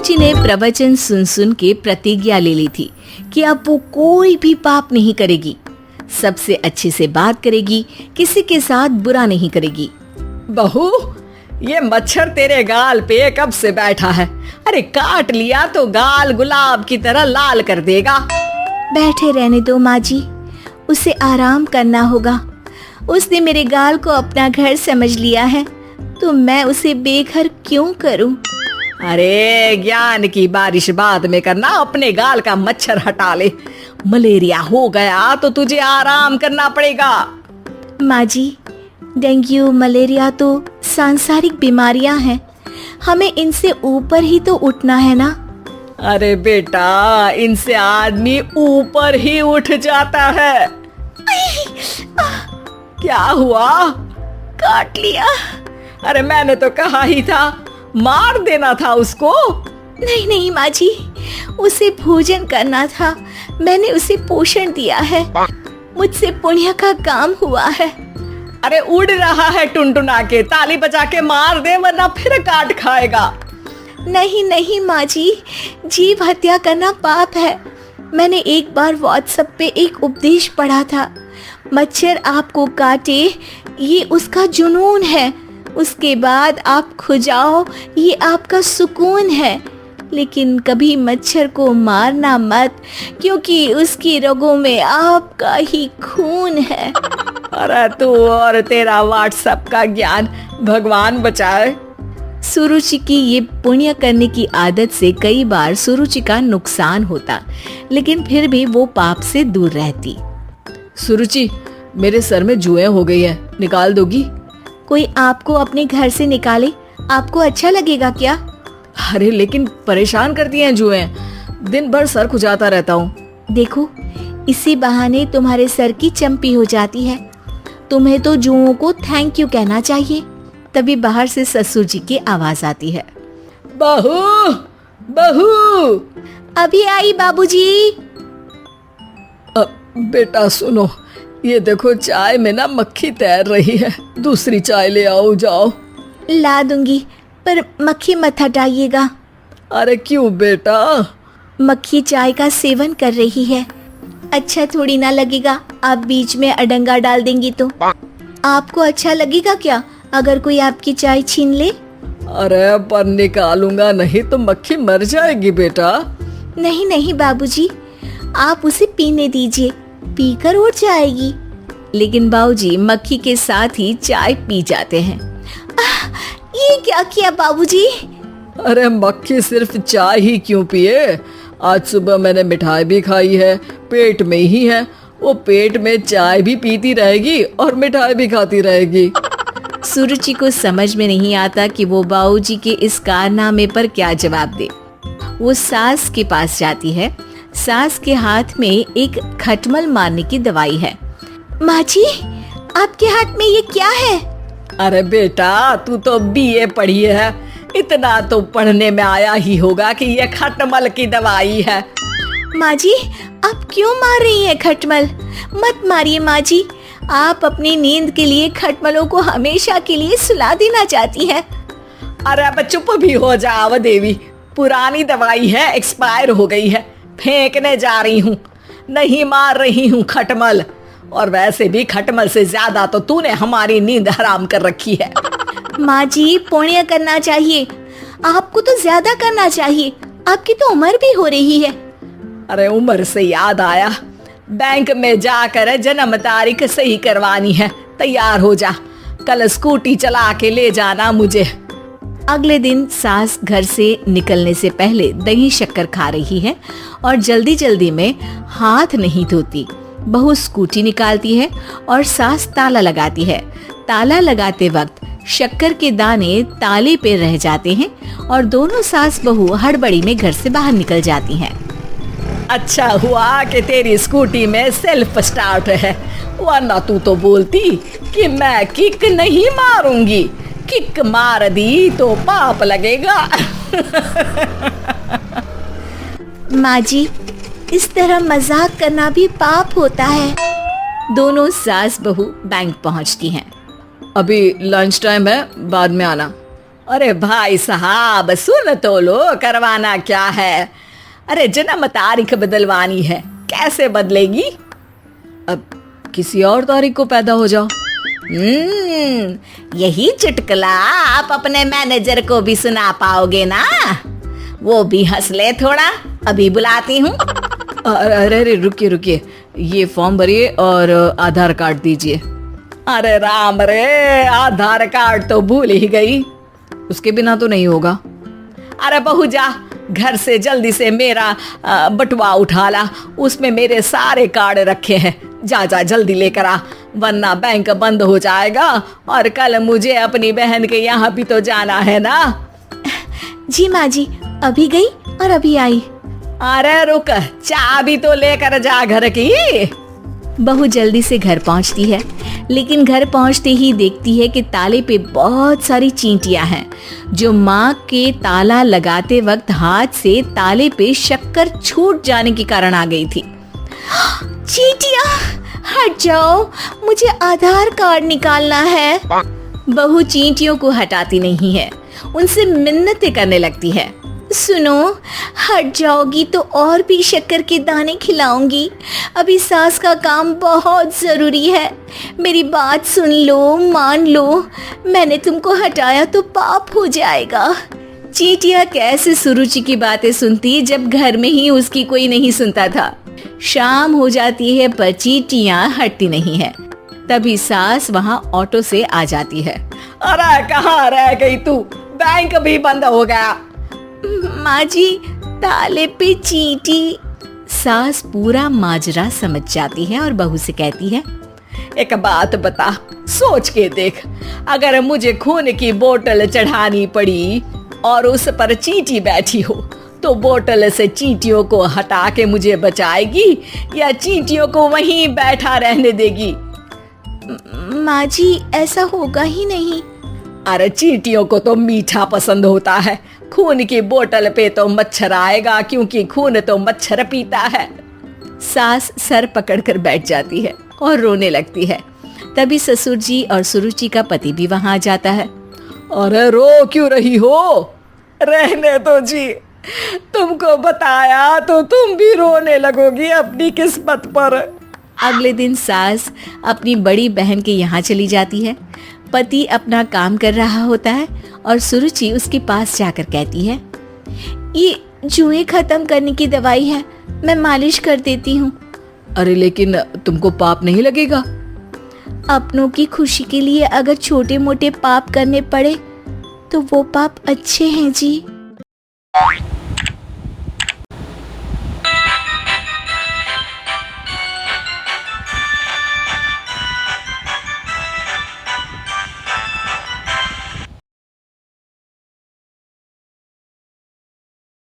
बाबूजी ने प्रवचन सुन सुन के प्रतिज्ञा ले ली थी कि अब वो कोई भी पाप नहीं करेगी, सबसे अच्छे से बात करेगी, किसी के साथ बुरा नहीं करेगी। बहू, ये मच्छर तेरे गाल पे कब से बैठा है? अरे काट लिया तो गाल गुलाब की तरह लाल कर देगा। बैठे रहने दो माँ जी, उसे आराम करना होगा। उसने मेरे गाल को अपना घर समझ लिया है, तो मैं उसे बेघर क्यों करूं? अरे ज्ञान की बारिश बाद में करना, अपने गाल का मच्छर हटा ले। मलेरिया हो गया तो तुझे आराम करना पड़ेगा। माँ जी, डेंगू मलेरिया तो सांसारिक बीमारियां हैं, हमें इनसे ऊपर ही तो उठना है ना। अरे बेटा, इनसे आदमी ऊपर ही उठ जाता है। क्या हुआ? काट लिया। अरे मैंने तो कहा ही था, मार देना था उसको। नहीं नहीं माँ जी, उसे भोजन करना था, मैंने उसे पोषण दिया है, मुझसे पुण्य का काम हुआ है। अरे उड़ रहा है टुनटुना के, ताली बजा के मार दे वरना फिर काट खाएगा। नहीं नहीं माँ जी, जीव हत्या करना पाप है। मैंने एक बार व्हाट्सएप पे एक उपदेश पढ़ा था, मच्छर आपको काटे ये उसका जुनून है, उसके बाद आप खुजाओ ये आपका सुकून है, लेकिन कभी मच्छर को मारना मत, क्योंकि उसकी रगों में आपका ही खून है। अरे तू और तेरा व्हाट्सएप का ज्ञान, भगवान बचाए। सुरुचि की ये पुण्य करने की आदत से कई बार सुरुचि का नुकसान होता, लेकिन फिर भी वो पाप से दूर रहती। सुरुचि, मेरे सर में जुएं हो गई है, निकाल दोगी? कोई आपको अपने घर से निकाले, आपको अच्छा लगेगा क्या? अरे लेकिन परेशान करती हैं जुएं, दिन भर सर खुजाता रहता हूँ। देखो, इसी बहाने तुम्हारे सर की चंपी हो जाती है। तुम्हें तो जुओं को थैंक यू कहना चाहिए। तभी बाहर से ससुर जी की आवाज आती है, बहू बहू। अभी आई बाबूजी। बेटा सुनो, ये देखो चाय में ना मक्खी तैर रही है, दूसरी चाय ले आओ जाओ। ला दूंगी, पर मक्खी मत हटाइएगा। अरे क्यों बेटा? मक्खी चाय का सेवन कर रही है, अच्छा थोड़ी ना लगेगा। आप बीच में अडंगा डाल देंगी तो आपको अच्छा लगेगा क्या अगर कोई आपकी चाय छीन ले? अरे पर निकालूंगा नहीं तो मक्खी मर जाएगी बेटा। नहीं नहीं बाबूजी, आप उसे पीने दीजिए, पीकर उड़ जाएगी। लेकिन बाबूजी मक्खी के साथ ही चाय पी जाते हैं। ये क्या किया बाबूजी? अरे मक्खी सिर्फ चाय ही क्यों पिए, आज सुबह मैंने मिठाई भी खाई है, पेट में ही है, वो पेट में चाय भी पीती रहेगी और मिठाई भी खाती रहेगी। सुरुचि को समझ में नहीं आता कि वो बाबूजी के इस कारनामे पर क्या जवाब दे। वो सास के पास जाती है। सास के हाथ में एक खटमल मारने की दवाई है। माँ जी, आपके हाथ में ये क्या है? अरे बेटा, तू तो बीए पढ़ी है, इतना तो पढ़ने में आया ही होगा कि ये खटमल की दवाई है। माँ जी, आप क्यों मार रही हैं खटमल? मत मारिए माँ जी, आप अपनी नींद के लिए खटमलों को हमेशा के लिए सुला देना चाहती हैं। अरे अब चुप भी हो जाओ देवी, पुरानी दवाई है, एक्सपायर हो गई है, फेंकने जा रही हूँ, नहीं मार रही हूँ खटमल। और वैसे भी खटमल से ज्यादा तो तूने हमारी नींद हराम कर रखी है। माँ जी, पुण्य करना चाहिए, आपको तो ज्यादा करना चाहिए, आपकी तो उम्र भी हो रही है। अरे उम्र से याद आया, बैंक में जाकर जन्म तारीख सही करवानी है, तैयार हो जा, कल स्कूटी चला के ले जाना मुझे। अगले दिन सास घर से निकलने से पहले दही शक्कर खा रही है और जल्दी जल्दी में हाथ नहीं धोती। बहू स्कूटी निकालती है और सास ताला लगाती है। ताला लगाते वक्त शक्कर के दाने ताले पे रह जाते हैं और दोनों सास बहू हड़बड़ी में घर से बाहर निकल जाती हैं। अच्छा हुआ कि तेरी स्कूटी में सेल्फ स्टार्ट है, वरना तू तो बोलती कि मैं किक नहीं मारूंगी, किक मार दी तो पाप लगेगा। माँ जी, इस तरह मजाक करना भी पाप होता है। दोनों सास बहू बैंक पहुँचती हैं। अभी लंच टाइम है, बाद में आना। अरे भाई साहब सुन तो लो, करवाना क्या है? अरे जन्म तारीख बदलवानी है, कैसे बदलेगी? अब किसी और तारीख को पैदा हो जाओ। यही चुटकुला आप अपने मैनेजर को भी सुना पाओगे ना? वो भी हंस ले थोड़ा, अभी बुलाती हूँ। अरे अरे रुकिए रुकिए, ये फॉर्म भरिए और आधार कार्ड दीजिए। अरे राम रे, आधार कार्ड तो भूल ही गई, उसके बिना तो नहीं होगा। अरे बहू जा घर से जल्दी से मेरा बटुआ उठा ला, उसमें मेरे सारे कार्ड रखे हैं। जा जा जल्दी लेकर आ, वरना बैंक बंद हो जाएगा और कल मुझे अपनी बहन के यहाँ भी तो जाना है ना। जी माँ जी, अभी गई और अभी आई। अरे रुक, चाबी तो लेकर जा घर की। बहू जल्दी से घर पहुंचती है, लेकिन घर पहुंचते ही देखती है कि ताले पे बहुत सारी चींटियां हैं, जो माँ के ताला लगाते वक्त हाथ से ताले पे शक्कर छूट जाने के कारण आ गई थी। चींटियां हट जाओ, मुझे आधार कार्ड निकालना है। बहू चींटियों को हटाती नहीं है, उनसे मिन्नतें करने लगती है। सुनो, हट जाओगी तो और भी शक्कर के दाने खिलाऊंगी। अभी सास का काम बहुत ज़रूरी है, मेरी बात सुन लो, मान लो। मैंने तुमको हटाया तो पाप हो जाएगा। चींटियां कैसे सुरुचि की बातें सुनती जब घर में ही उसकी कोई नहीं सुनता था। शाम हो जाती है पर चींटियां हटती नहीं है। तभी सास वहाँ ऑटो से आ जाती है। अरे कहाँ रह गई तू? बैंक भी बंद हो गया। माँ जी, ताले पे चींटी। सास पूरा माजरा समझ जाती है और बहू से कहती है, एक बात बता, सोच के देख, अगर मुझे खून की बोतल चढ़ानी पड़ी और उस पर चींटी बैठी हो, तो बोतल से चींटियों को हटा के मुझे बचाएगी या चींटियों को वहीं बैठा रहने देगी? माँ जी, ऐसा होगा ही नहीं। अरे चींटियों को तो मीठा पसंद होता है, खून की बोतल पे तो मच्छर आएगा, क्योंकि खून तो मच्छर पीता है। सास सर पकड़कर बैठ जाती है और रोने लगती है। तभी ससुर जी और सुरुचि का पति भी वहां आ जाता है। अरे रो क्यों रही हो? रहने दो जी, तुमको बताया तो तुम भी रोने लगोगी अपनी किस्मत पर। अगले दिन सास अपनी बड़ी बहन के यहाँ चली जाती है। पति अपना काम कर रहा होता है और सुरुचि उसके पास जाकर कहती है, ये जुएं खत्म करने की दवाई है, मैं मालिश कर देती हूँ। अरे लेकिन तुमको पाप नहीं लगेगा? अपनों की खुशी के लिए अगर छोटे मोटे पाप करने पड़े तो वो पाप अच्छे हैं जी।